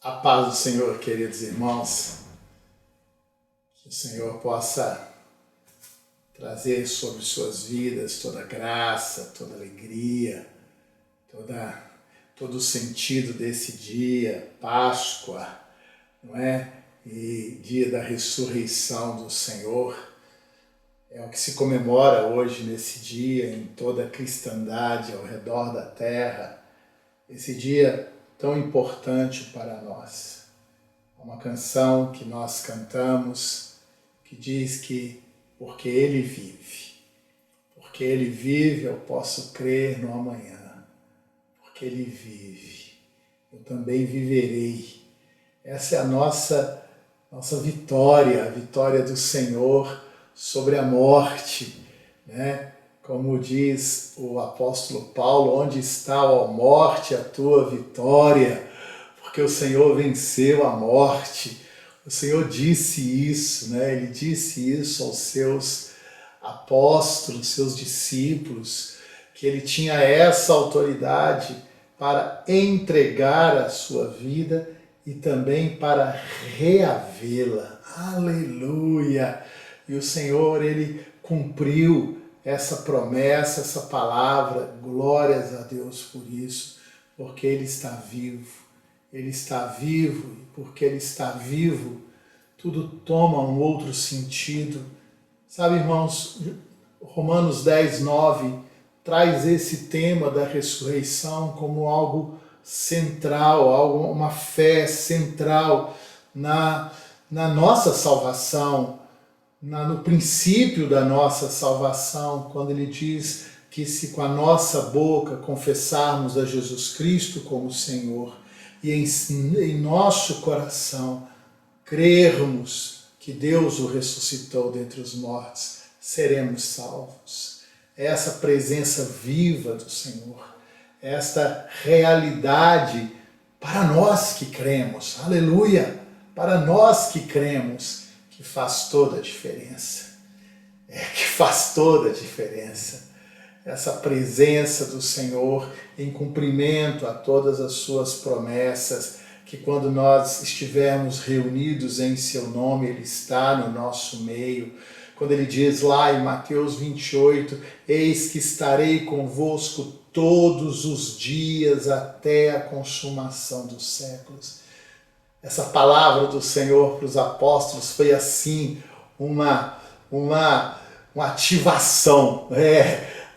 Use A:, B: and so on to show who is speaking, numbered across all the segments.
A: A paz do Senhor, queridos irmãos, que o Senhor possa trazer sobre suas vidas toda graça, toda alegria, todo o sentido desse dia, Páscoa, não é? E dia da ressurreição do Senhor. É o que se comemora hoje nesse dia em toda a cristandade ao redor da terra. Esse dia tão importante para nós. Uma canção que nós cantamos que diz que porque Ele vive eu posso crer no amanhã. Porque Ele vive, eu também viverei. Essa é a nossa vitória, a vitória do Senhor sobre a morte, né? Como diz o apóstolo Paulo, onde está, ó morte, a tua vitória? Porque o Senhor venceu a morte. O Senhor disse isso, né? Ele disse isso aos seus apóstolos, seus discípulos, que ele tinha essa autoridade para entregar a sua vida e também para reavê-la. Aleluia! E o Senhor, Ele cumpriu essa promessa, essa palavra, glórias a Deus por isso, porque Ele está vivo. Ele está vivo e porque Ele está vivo, tudo toma um outro sentido. Sabe, irmãos, Romanos 10, 9 traz esse tema da ressurreição como algo central, uma fé central na nossa salvação, no princípio da nossa salvação, quando ele diz que se com a nossa boca confessarmos a Jesus Cristo como Senhor e em nosso coração crermos que Deus o ressuscitou dentre os mortos, seremos salvos. Essa presença viva do Senhor, esta realidade para nós que cremos, aleluia, para nós que cremos, que faz toda a diferença. Que faz toda a diferença. Essa presença do Senhor em cumprimento a todas as suas promessas, que quando nós estivermos reunidos em seu nome, Ele está no nosso meio. Quando Ele diz lá em Mateus 28, eis que estarei convosco todos os dias até a consumação dos séculos. Essa palavra do Senhor para os apóstolos foi assim, uma ativação.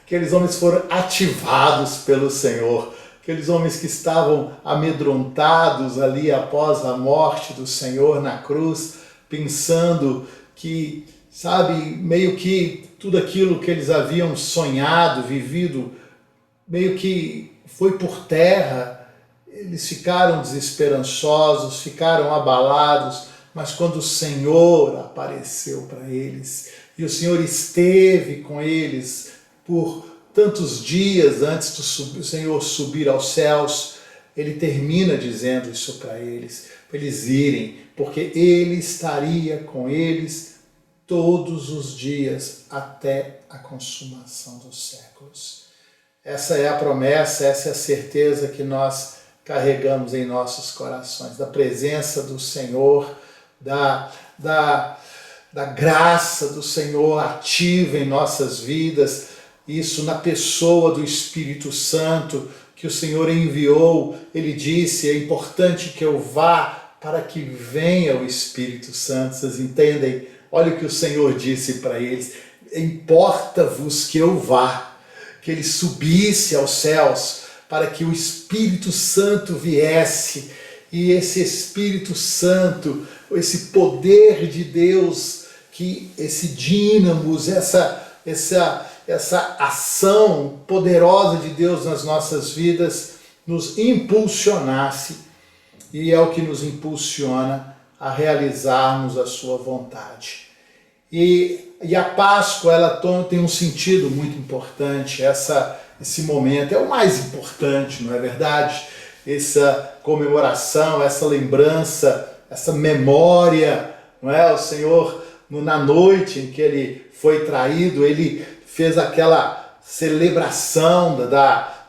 A: Aqueles homens foram ativados pelo Senhor. Aqueles homens que estavam amedrontados ali após a morte do Senhor na cruz, pensando que, sabe, meio que tudo aquilo que eles haviam sonhado, vivido, meio que foi por terra. Eles ficaram desesperançosos, ficaram abalados, mas quando o Senhor apareceu para eles, e o Senhor esteve com eles por tantos dias antes do Senhor subir aos céus, Ele termina dizendo isso para eles irem, porque Ele estaria com eles todos os dias até a consumação dos séculos. Essa é a promessa, essa é a certeza que nós carregamos em nossos corações, da presença do Senhor, da graça do Senhor ativa em nossas vidas, isso na pessoa do Espírito Santo que o Senhor enviou. Ele disse, é importante que eu vá para que venha o Espírito Santo. Vocês entendem? Olha o que o Senhor disse para eles, importa-vos que eu vá, que ele subisse aos céus, para que o Espírito Santo viesse, e esse Espírito Santo, esse poder de Deus, que esse dínamos, essa ação poderosa de Deus nas nossas vidas, nos impulsionasse, e é o que nos impulsiona a realizarmos a sua vontade. E a Páscoa, ela tem um sentido muito importante, esse momento é o mais importante, não é verdade? Essa comemoração, essa lembrança, essa memória, não é? O Senhor, na noite em que Ele foi traído, Ele fez aquela celebração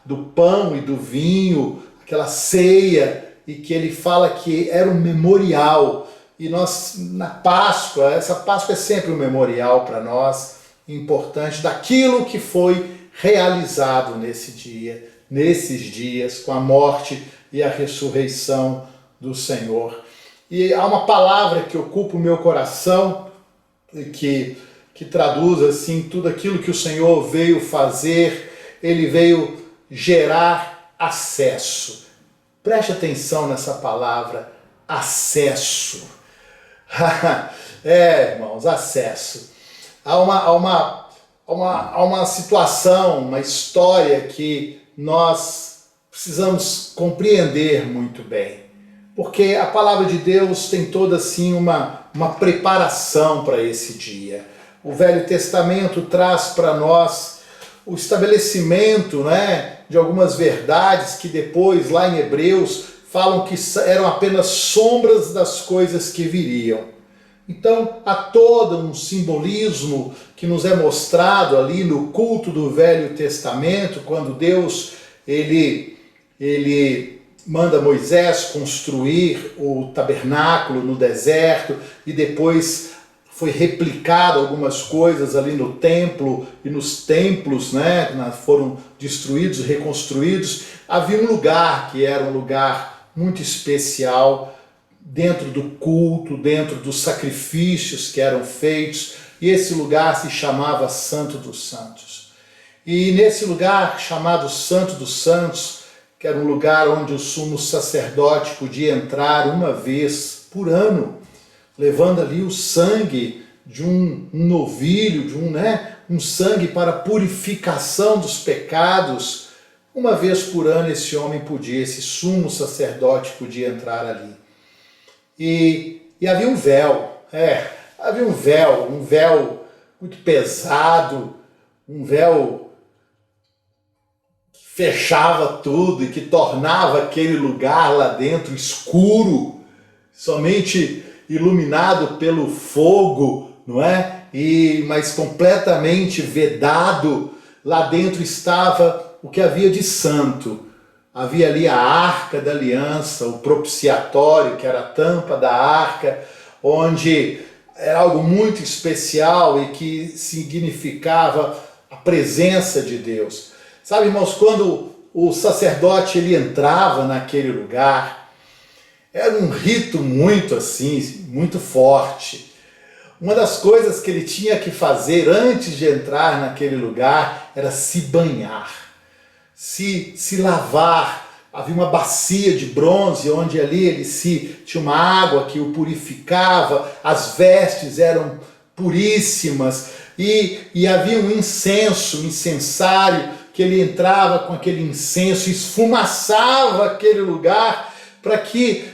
A: do pão e do vinho, aquela ceia, e que ele fala que era um memorial. E nós, na Páscoa, essa Páscoa é sempre um memorial para nós, importante, daquilo que foi realizado nesse dia, nesses dias, com a morte e a ressurreição do Senhor. E há uma palavra que ocupa o meu coração, que traduz assim tudo aquilo que o Senhor veio fazer. Ele veio gerar acesso. Preste atenção nessa palavra, acesso. Irmãos, acesso. Há uma situação, uma história que nós precisamos compreender muito bem. Porque a palavra de Deus tem toda assim uma preparação para esse dia. O Velho Testamento traz para nós o estabelecimento, né, de algumas verdades que depois, lá em Hebreus, falam que eram apenas sombras das coisas que viriam. Então, há todo um simbolismo que nos é mostrado ali no culto do Velho Testamento, quando Deus ele manda Moisés construir o tabernáculo no deserto e depois foi replicado algumas coisas ali no templo e nos templos, né, foram destruídos, reconstruídos. Havia um lugar que era um lugar muito especial dentro do culto, dentro dos sacrifícios que eram feitos, e esse lugar se chamava Santo dos Santos. E nesse lugar chamado Santo dos Santos, que era um lugar onde o sumo sacerdote podia entrar uma vez por ano, levando ali o sangue de um novilho, um sangue para purificação dos pecados. Uma vez por ano esse homem podia, esse sumo sacerdote podia entrar ali. E havia um véu, havia um véu muito pesado, um véu que fechava tudo e que tornava aquele lugar lá dentro escuro, somente iluminado pelo fogo, não é? Mas completamente vedado. Lá dentro estava o que havia de santo. Havia ali a Arca da Aliança, o propiciatório, que era a tampa da arca, onde era algo muito especial e que significava a presença de Deus. Sabe, irmãos, quando o sacerdote ele entrava naquele lugar, era um rito muito assim, muito forte. Uma das coisas que ele tinha que fazer antes de entrar naquele lugar era se banhar, se lavar. Havia uma bacia de bronze onde ali tinha uma água que o purificava, as vestes eram puríssimas e havia um incenso, um incensário, que ele entrava com aquele incenso, esfumaçava aquele lugar para que,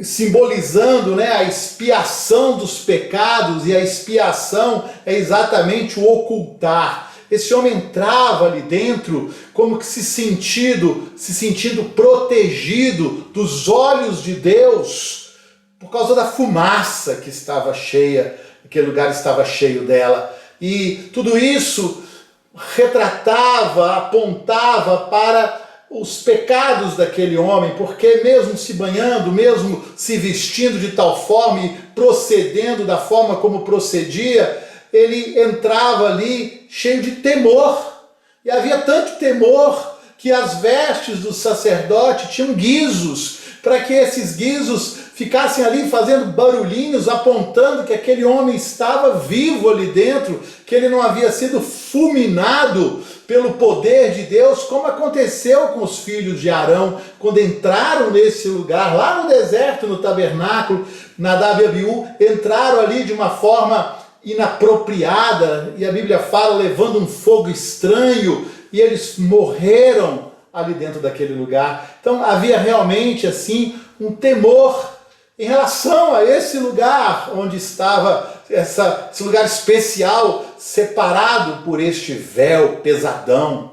A: simbolizando, né, a expiação dos pecados, e a expiação é exatamente o ocultar. Esse homem entrava ali dentro como que se sentindo protegido dos olhos de Deus por causa da fumaça que estava cheia, aquele lugar estava cheio dela. E tudo isso retratava, apontava para os pecados daquele homem, porque mesmo se banhando, mesmo se vestindo de tal forma e procedendo da forma como procedia, ele entrava ali cheio de temor. E havia tanto temor que as vestes do sacerdote tinham guizos, para que esses guizos ficassem ali fazendo barulhinhos, apontando que aquele homem estava vivo ali dentro, que ele não havia sido fulminado pelo poder de Deus, como aconteceu com os filhos de Arão, quando entraram nesse lugar, lá no deserto, no tabernáculo. Nadab e Abiú entraram ali de uma forma inapropriada, e a Bíblia fala, levando um fogo estranho, e eles morreram ali dentro daquele lugar. Então havia realmente assim um temor em relação a esse lugar onde estava esse lugar especial, separado por este véu pesadão.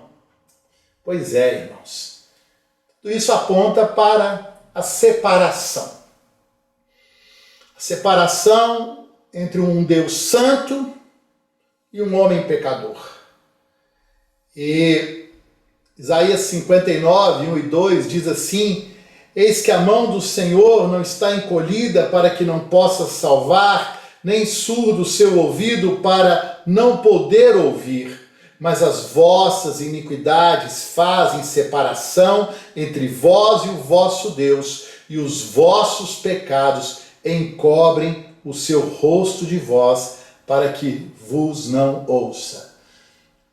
A: Pois é, irmãos, tudo isso aponta para a separação. A separação entre um Deus santo e um homem pecador. E Isaías 59, 1 e 2 diz assim: Eis que a mão do Senhor não está encolhida para que não possa salvar, nem surdo o seu ouvido para não poder ouvir. Mas as vossas iniquidades fazem separação entre vós e o vosso Deus, e os vossos pecados encobrem o seu rosto de vós, para que vos não ouça.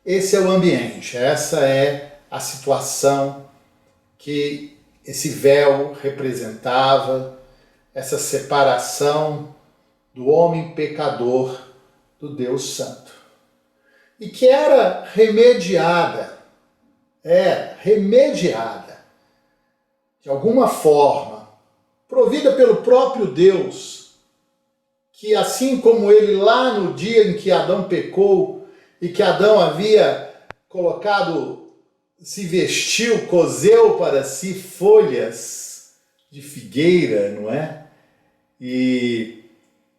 A: Esse é o ambiente, essa é a situação que esse véu representava, essa separação do homem pecador do Deus Santo. E que era remediada, de alguma forma, provida pelo próprio Deus, que assim como ele lá no dia em que Adão pecou e que Adão havia se vestiu, cozeu para si folhas de figueira, não é? E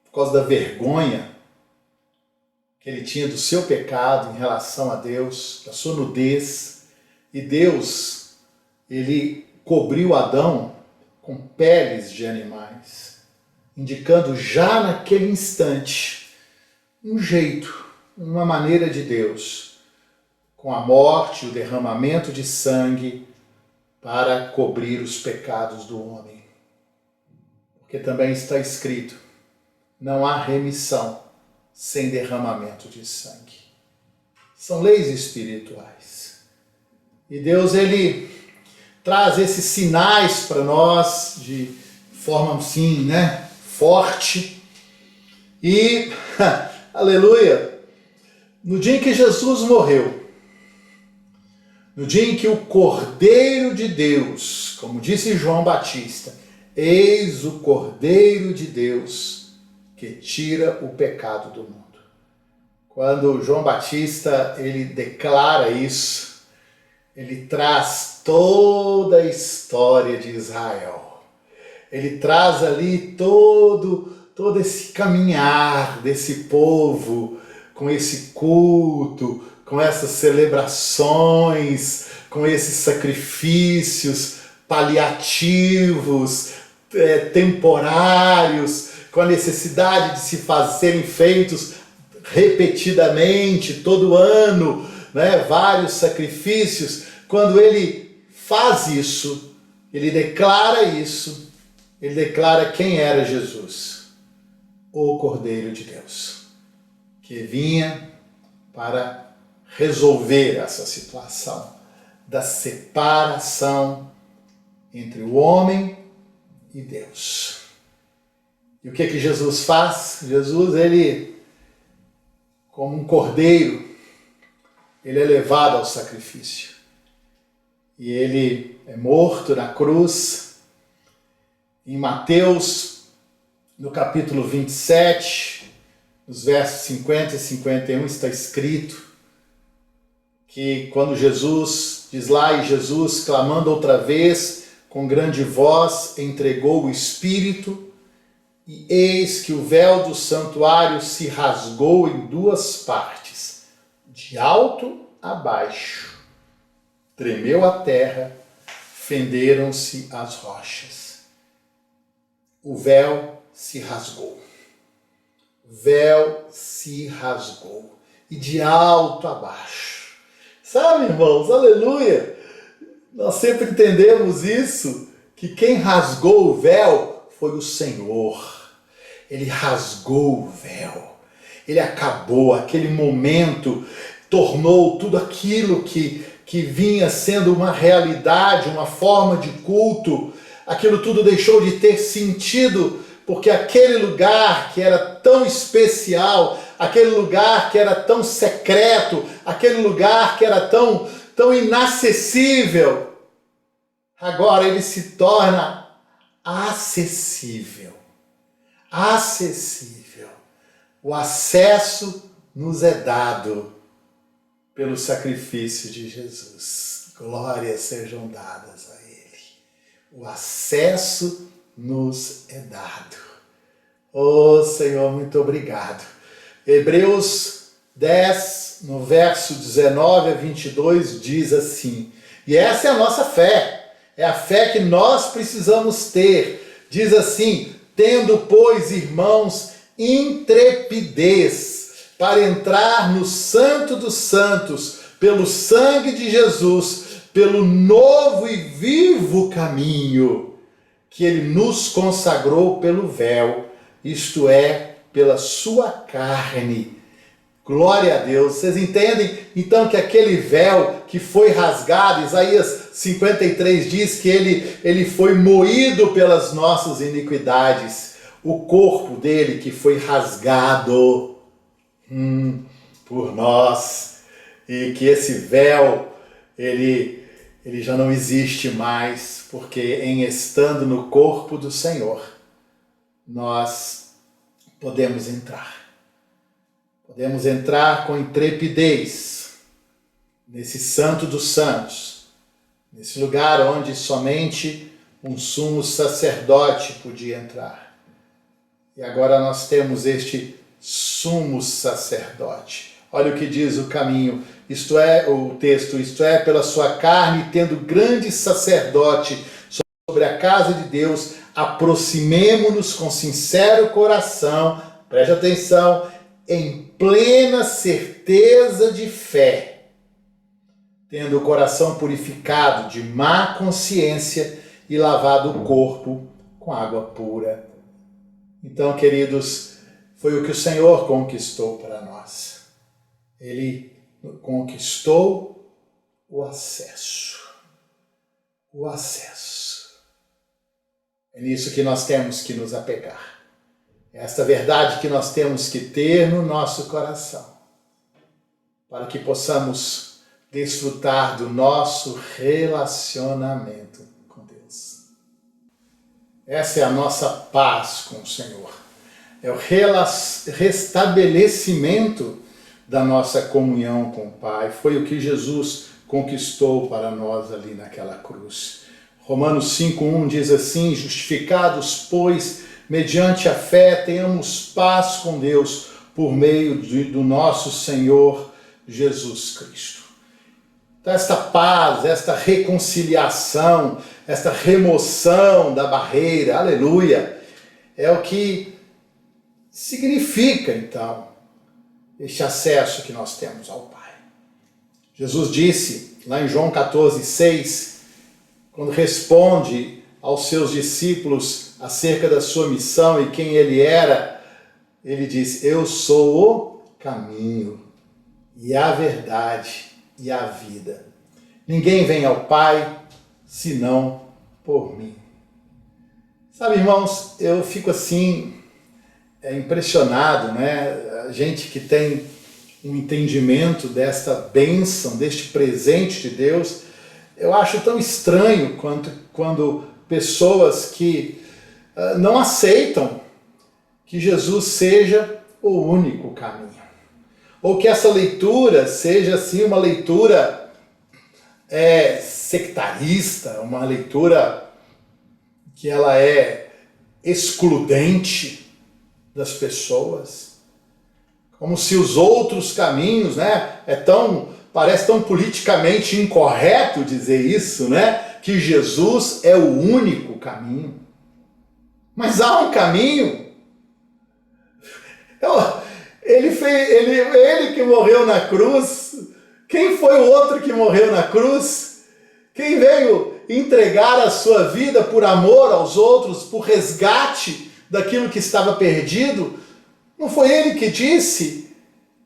A: por causa da vergonha que ele tinha do seu pecado em relação a Deus, da sua nudez, e Deus, ele cobriu Adão com peles de animais, indicando já naquele instante um jeito, uma maneira de Deus, com a morte e o derramamento de sangue para cobrir os pecados do homem. Porque também está escrito, não há remissão sem derramamento de sangue. São leis espirituais. E Deus, ele traz esses sinais para nós de forma, assim, né, forte. E, aleluia, no dia em que Jesus morreu, no dia em que o Cordeiro de Deus, como disse João Batista, eis o Cordeiro de Deus que tira o pecado do mundo. Quando João Batista ele declara isso, ele traz toda a história de Israel. Ele traz ali todo esse caminhar desse povo, com esse culto, com essas celebrações, com esses sacrifícios paliativos, temporários, com a necessidade de se serem feitos repetidamente, todo ano, né, vários sacrifícios. Quando ele faz isso, ele declara isso, ele declara quem era Jesus, o Cordeiro de Deus, que vinha para resolver essa situação da separação entre o homem e Deus. E o que Jesus faz? Jesus, ele, como um cordeiro, ele é levado ao sacrifício. E ele é morto na cruz. Em Mateus, no capítulo 27, nos versos 50 e 51, está escrito que quando Jesus, diz lá, e Jesus, clamando outra vez, com grande voz, entregou o Espírito, e eis que o véu do santuário se rasgou em duas partes, de alto a baixo. Tremeu a terra, fenderam-se as rochas. O véu se rasgou. O véu se rasgou. E de alto a baixo. Sabe, irmãos, aleluia! Nós sempre entendemos isso, que quem rasgou o véu foi o Senhor. Ele rasgou o véu. Ele acabou aquele momento, tornou tudo aquilo que vinha sendo uma realidade, uma forma de culto, aquilo tudo deixou de ter sentido, porque aquele lugar que era tão especial, aquele lugar que era tão secreto, aquele lugar que era tão inacessível, agora ele se torna acessível. Acessível. O acesso nos é dado pelo sacrifício de Jesus. Glórias sejam dadas a Ele. O acesso nos é dado. Oh, Senhor, muito obrigado. Hebreus 10, no verso 19 a 22, diz assim, e essa é a nossa fé, É a fé que nós precisamos ter. Diz assim: tendo, pois, irmãos, intrepidez para entrar no Santo dos Santos, pelo sangue de Jesus, pelo novo e vivo caminho que ele nos consagrou pelo véu, isto é, pela sua carne. Glória a Deus. Vocês entendem? Então que aquele véu que foi rasgado, Isaías 53 diz que ele foi moído pelas nossas iniquidades. O corpo dele que foi rasgado por nós. E que esse véu, ele já não existe mais, porque em estando no corpo do Senhor, nós podemos entrar. Podemos entrar com intrepidez nesse Santo dos Santos, nesse lugar onde somente um sumo sacerdote podia entrar. E agora nós temos este sumo sacerdote. Olha o que diz o caminho, isto é, o texto, isto é, pela sua carne, tendo grande sacerdote sobre a casa de Deus, aproximemo-nos com sincero coração, preste atenção, em plena certeza de fé, tendo o coração purificado de má consciência e lavado o corpo com água pura. Então, queridos, foi o que o Senhor conquistou para nós. Ele conquistou o acesso. O acesso. É nisso que nós temos que nos apegar. É esta verdade que nós temos que ter no nosso coração, para que possamos desfrutar do nosso relacionamento com Deus. Essa é a nossa paz com o Senhor. É o restabelecimento da nossa comunhão com o Pai. Foi o que Jesus conquistou para nós ali naquela cruz. Romanos 5:1 diz assim: justificados, pois, mediante a fé, tenhamos paz com Deus por meio do nosso Senhor Jesus Cristo. Então, esta paz, esta reconciliação, esta remoção da barreira, aleluia, é o que significa, então, este acesso que nós temos ao Pai. Jesus disse, lá em João 14:6, quando responde aos seus discípulos acerca da sua missão e quem ele era, ele diz: eu sou o caminho e a verdade e a vida. Ninguém vem ao Pai senão por mim. Sabe, irmãos, eu fico assim impressionado, né? A gente que tem um entendimento desta bênção, deste presente de Deus, eu acho tão estranho quando pessoas que não aceitam que Jesus seja o único caminho. Ou que essa leitura seja assim uma leitura sectarista, uma leitura que ela é excludente das pessoas. Como se os outros caminhos, né, parece tão politicamente incorreto dizer isso, né, que Jesus é o único caminho. Mas há um caminho. Ele que morreu na cruz. Quem foi o outro que morreu na cruz? Quem veio entregar a sua vida por amor aos outros, por resgate daquilo que estava perdido? Não foi ele que disse?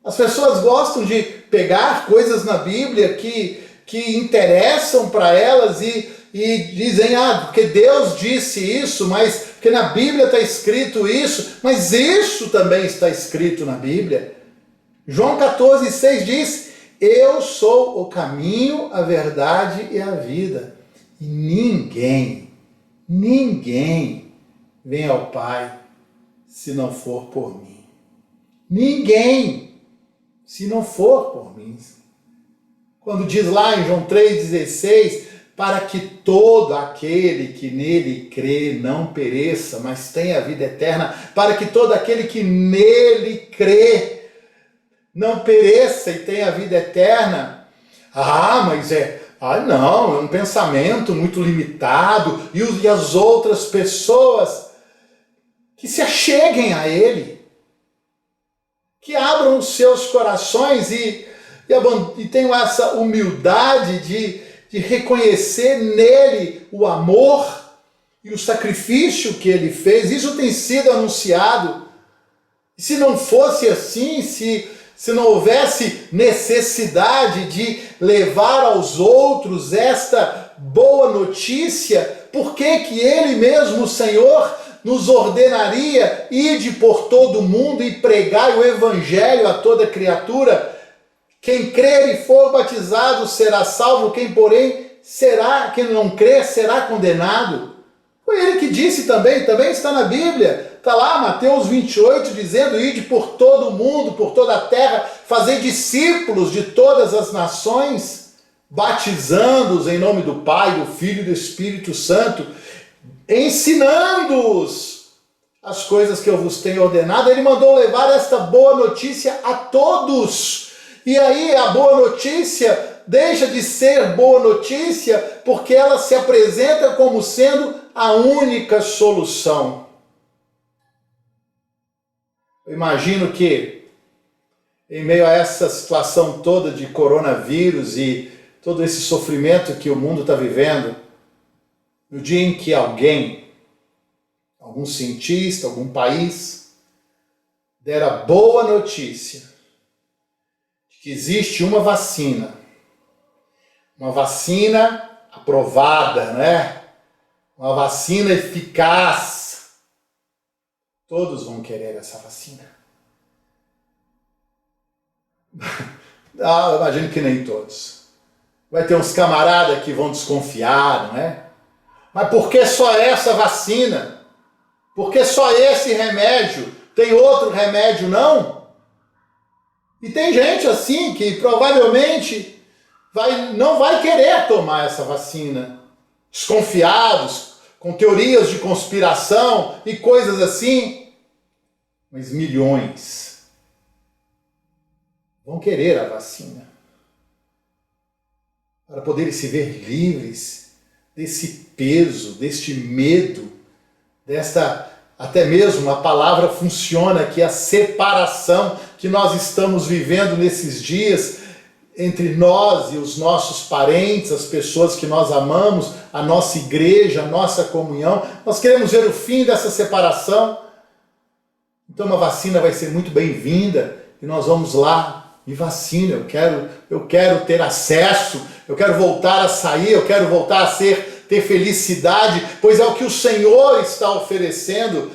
A: As pessoas gostam de pegar coisas na Bíblia que interessam para elas e dizem, porque Deus disse isso, mas porque na Bíblia está escrito isso, mas isso também está escrito na Bíblia. João 14:6 diz: eu sou o caminho, a verdade e a vida. E ninguém vem ao Pai se não for por mim. Ninguém, se não for por mim. Quando diz lá em João 3,16, para que todo aquele que nele crê não pereça, mas tenha vida eterna, para que todo aquele que nele crê não pereça e tenha vida eterna. Mas Ah, não, é um pensamento muito limitado, e as outras pessoas que se acheguem a Ele, que abram os seus corações e tenham essa humildade de reconhecer nele o amor e o sacrifício que Ele fez. Isso tem sido anunciado. E se não fosse assim, se não houvesse necessidade de levar aos outros esta boa notícia, por que que Ele mesmo, o Senhor, nos ordenaria ide por todo o mundo e pregai o Evangelho a toda criatura? Quem crer e for batizado será salvo, quem não crer será condenado. Foi Ele que disse também está na Bíblia. Está lá, Mateus 28, dizendo, ide por todo o mundo, por toda a terra, fazer discípulos de todas as nações, batizando-os em nome do Pai, do Filho e do Espírito Santo, ensinando-os as coisas que eu vos tenho ordenado. Ele mandou levar esta boa notícia a todos. E aí a boa notícia deixa de ser boa notícia porque ela se apresenta como sendo a única solução. Eu imagino que, em meio a essa situação toda de coronavírus e todo esse sofrimento que o mundo está vivendo, no dia em que alguém, algum cientista, algum país, der a boa notícia de que existe uma vacina aprovada, né? Uma vacina eficaz, todos vão querer essa vacina. Eu imagino que nem todos. Vai ter uns camaradas que vão desconfiar, não é? Mas por que só essa vacina? Por que só esse remédio? Tem outro remédio não? E tem gente assim que provavelmente não vai querer tomar essa vacina. Desconfiados, com teorias de conspiração e coisas assim. Mas milhões vão querer a vacina para poderem se ver livres desse peso, deste medo, até mesmo a palavra funciona, que é a separação que nós estamos vivendo nesses dias entre nós e os nossos parentes, as pessoas que nós amamos, a nossa igreja, a nossa comunhão. Nós queremos ver o fim dessa separação. Então uma vacina vai ser muito bem-vinda e nós vamos lá, me vacina, eu quero ter acesso, eu quero voltar a sair, eu quero voltar a ter felicidade, pois é o que o Senhor está oferecendo,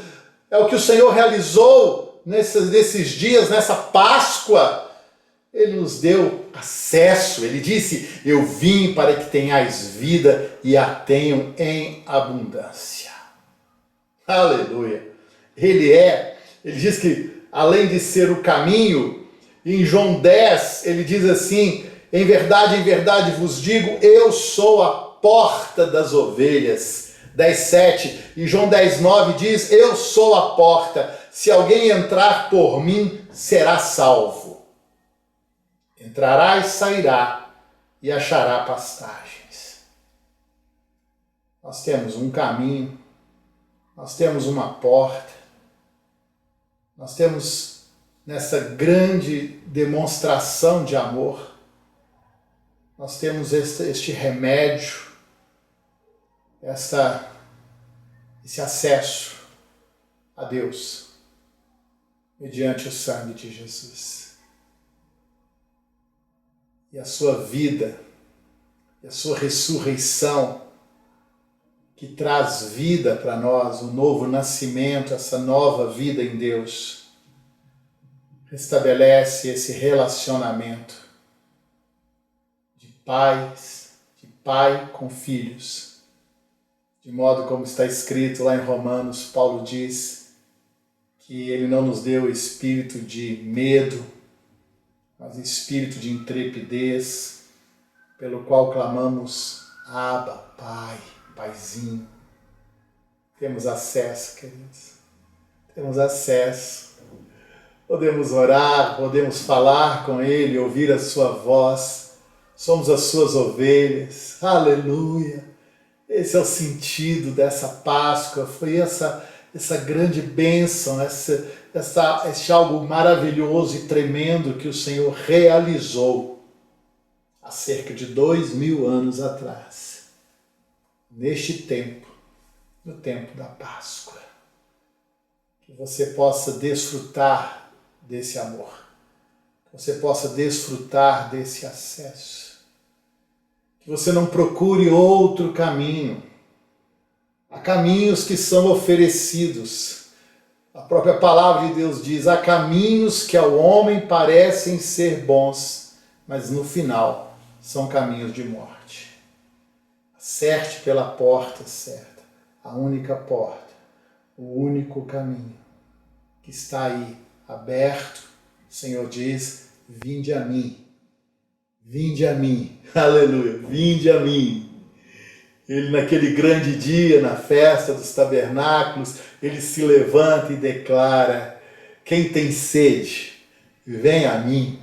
A: é o que o Senhor realizou nesses dias, nessa Páscoa. Ele nos deu acesso, Ele disse, eu vim para que tenhais vida e a tenham em abundância. Aleluia! Ele diz que além de ser o caminho, em João 10, ele diz assim, em verdade vos digo, eu sou a porta das ovelhas. 10:7, e João 10:9 diz, eu sou a porta, se alguém entrar por mim, será salvo. Entrará e sairá, e achará pastagens. Nós temos um caminho, nós temos uma porta, nós temos nessa grande demonstração de amor, nós temos este remédio, esse acesso a Deus mediante o sangue de Jesus. E a sua vida, e a sua ressurreição, que traz vida para nós, o novo nascimento, essa nova vida em Deus, restabelece esse relacionamento de pai com filhos, de modo como está escrito lá em Romanos, Paulo diz que Ele não nos deu espírito de medo, mas espírito de intrepidez, pelo qual clamamos, Abba, Pai, Paizinho. Temos acesso, queridos. Temos acesso. Podemos orar, podemos falar com Ele, ouvir a sua voz. somos as suas ovelhas. Aleluia! Esse é o sentido dessa Páscoa, foi essa grande bênção, esse algo maravilhoso e tremendo que o Senhor realizou há cerca de 2000 anos atrás, neste tempo, no tempo da Páscoa. Que você possa desfrutar desse amor, que você possa desfrutar desse acesso, que você não procure outro caminho. Há caminhos que são oferecidos. A própria palavra de Deus diz: há caminhos que ao homem parecem ser bons, mas no final são caminhos de morte. Acerte pela porta certa, a única porta, o único caminho que está aí, aberto. O Senhor diz: vinde a mim, aleluia, vinde a mim. Ele, naquele grande dia, na festa dos tabernáculos, ele se levanta e declara: quem tem sede, venha a mim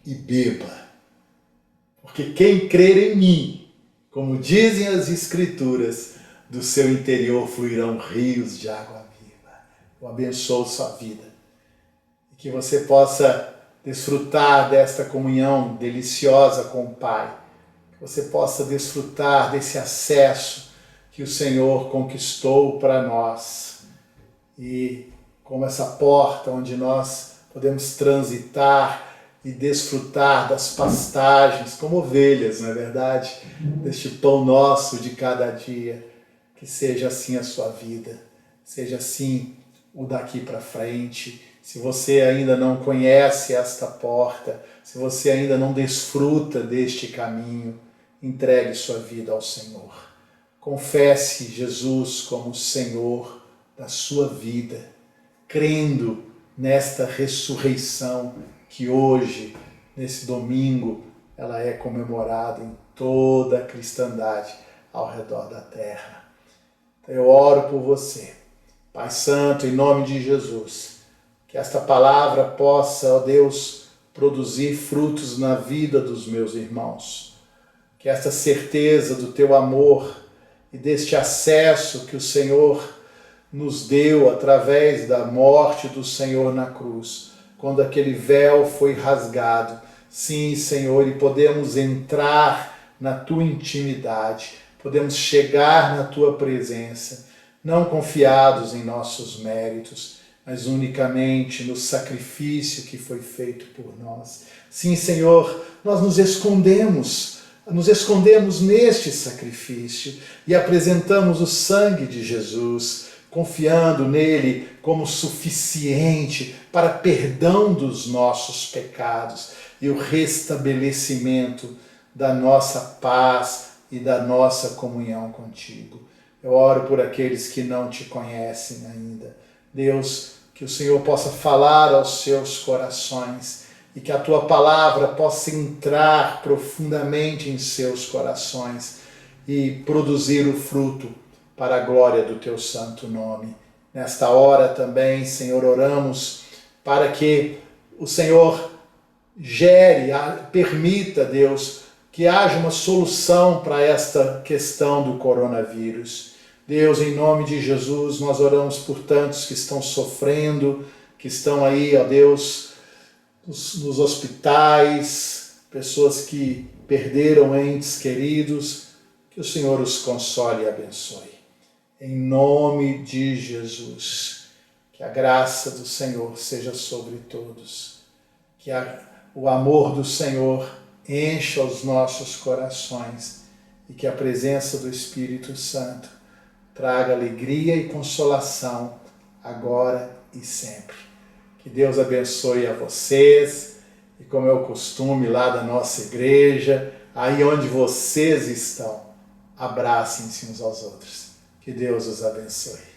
A: e beba. Porque quem crer em mim, como dizem as Escrituras, do seu interior fluirão rios de água viva. Eu abençoo sua vida. E que você possa desfrutar desta comunhão deliciosa com o Pai. Que você possa desfrutar desse acesso que o Senhor conquistou para nós. E como essa porta onde nós podemos transitar e desfrutar das pastagens, como ovelhas, não é verdade? Deste pão nosso de cada dia. Que seja assim a sua vida, seja assim o daqui para frente. Se você ainda não conhece esta porta, se você ainda não desfruta deste caminho, entregue sua vida ao Senhor. Confesse Jesus como Senhor da sua vida, crendo nesta ressurreição que hoje, nesse domingo, ela é comemorada em toda a cristandade ao redor da terra. Eu oro por você, Pai Santo, em nome de Jesus, que esta palavra possa, ó Deus, produzir frutos na vida dos meus irmãos. Que esta certeza do teu amor e deste acesso que o Senhor nos deu através da morte do Senhor na cruz, quando aquele véu foi rasgado, sim, Senhor, e podemos entrar na tua intimidade, podemos chegar na tua presença, não confiados em nossos méritos, mas unicamente no sacrifício que foi feito por nós. Sim, Senhor, nós nos escondemos neste sacrifício e apresentamos o sangue de Jesus, confiando nele como suficiente para perdão dos nossos pecados e o restabelecimento da nossa paz e da nossa comunhão contigo. Eu oro por aqueles que não te conhecem ainda. Deus, que o Senhor possa falar aos seus corações e que a tua palavra possa entrar profundamente em seus corações e produzir o fruto para a glória do teu santo nome. Nesta hora também, Senhor, oramos para que o Senhor permita, Deus, que haja uma solução para esta questão do coronavírus. Deus, em nome de Jesus, nós oramos por tantos que estão sofrendo, que estão aí, ó Deus, nos hospitais, pessoas que perderam entes queridos, que o Senhor os console e abençoe. Em nome de Jesus, que a graça do Senhor seja sobre todos, que o amor do Senhor encha os nossos corações e que a presença do Espírito Santo traga alegria e consolação agora e sempre. Que Deus abençoe a vocês e, como é o costume lá da nossa igreja, aí onde vocês estão, abracem-se uns aos outros. Que Deus os abençoe.